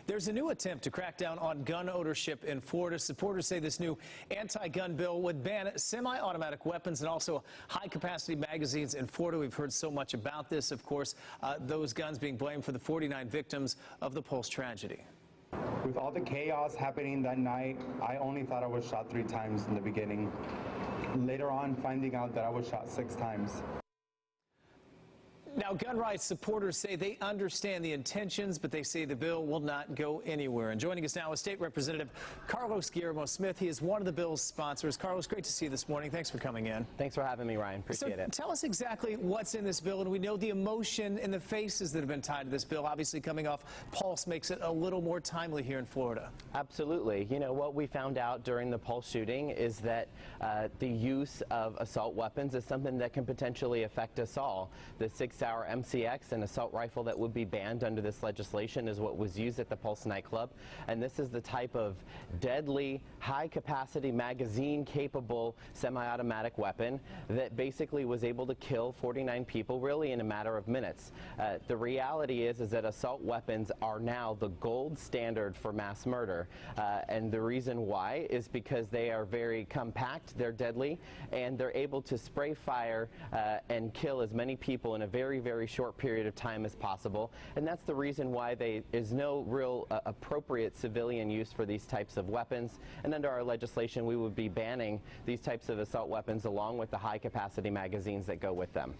There's a new attempt to crack down on gun ownership in Florida. Supporters say this new anti-gun bill would ban semi-automatic weapons and also high-capacity magazines in Florida. We've heard so much about this, of course, those guns being blamed for the 49 victims of the Pulse tragedy. With all the chaos happening that night, I only thought I was shot 3 times in the beginning. Later on, finding out that I was shot 6 times. Now, gun rights supporters say they understand the intentions, but they say the bill will not go anywhere. And joining us now is State Representative Carlos Guillermo-Smith. He is one of the bill's sponsors. Carlos, great to see you this morning. Thanks for coming in. Thanks for having me, Ryan. Appreciate it. Tell us exactly what's in this bill, and we know the emotion and the faces that have been tied to this bill. Obviously, coming off Pulse makes it a little more timely here in Florida. Absolutely. You know, what we found out during the Pulse shooting is that the use of assault weapons is something that can potentially affect us all. The 6-hour MCX, an assault rifle that would be banned under this legislation, is what was used at the Pulse nightclub. And this is the type of deadly, high-capacity, magazine-capable semi-automatic weapon that basically was able to kill 49 people really in a matter of minutes. The reality is that assault weapons are now the gold standard for mass murder. And the reason why is because they are very compact, they're deadly, and they're able to spray fire and kill as many people in a very, very short period of time as possible. And that's the reason why there is no real appropriate civilian use for these types of weapons. And under our legislation, we would be banning these types of assault weapons along with the high-capacity magazines that go with them.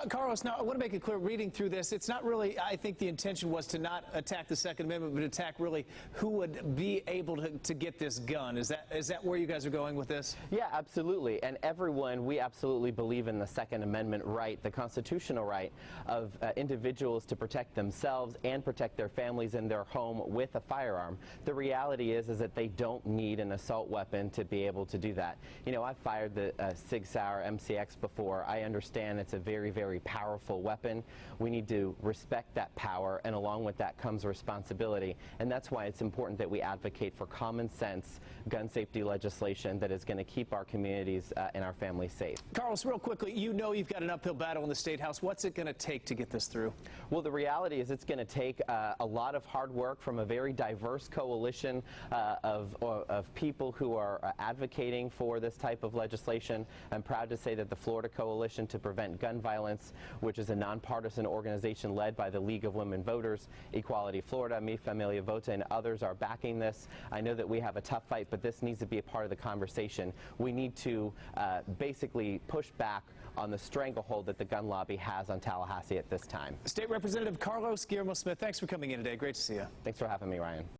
Carlos, now I want to make it clear, reading through this, it's not really, I think the intention was to not attack the Second Amendment, but attack really who would be able to get this gun. Is that where you guys are going with this? Yeah, absolutely. And everyone, we absolutely believe in the Second Amendment right, the constitutional right of individuals to protect themselves and protect their families in their home with a firearm. The reality is that they don't need an assault weapon to be able to do that. You know, I've fired the 6-hour MCX before. I understand it's a very, very powerful weapon. We need to respect that power, and along with that comes responsibility. And that's why it's important that we advocate for common sense gun safety legislation that is going to keep our communities and our families safe. Carlos, real quickly, you know you've got an uphill battle in the State House. What's it going to take to get this through? Well, the reality is it's going to take a lot of hard work from a very diverse coalition of people who are advocating for this type of legislation. I'm proud to say that the Florida Coalition to Prevent Gun Violence, which is a nonpartisan organization led by the League of Women Voters, Equality Florida, Mi Familia Vota, and others are backing this. I know that we have a tough fight, but this needs to be a part of the conversation. We need to basically push back on the stranglehold that the gun lobby has on Tallahassee at this time. State Representative Carlos Guillermo-Smith, thanks for coming in today. Great to see you. Thanks for having me, Ryan.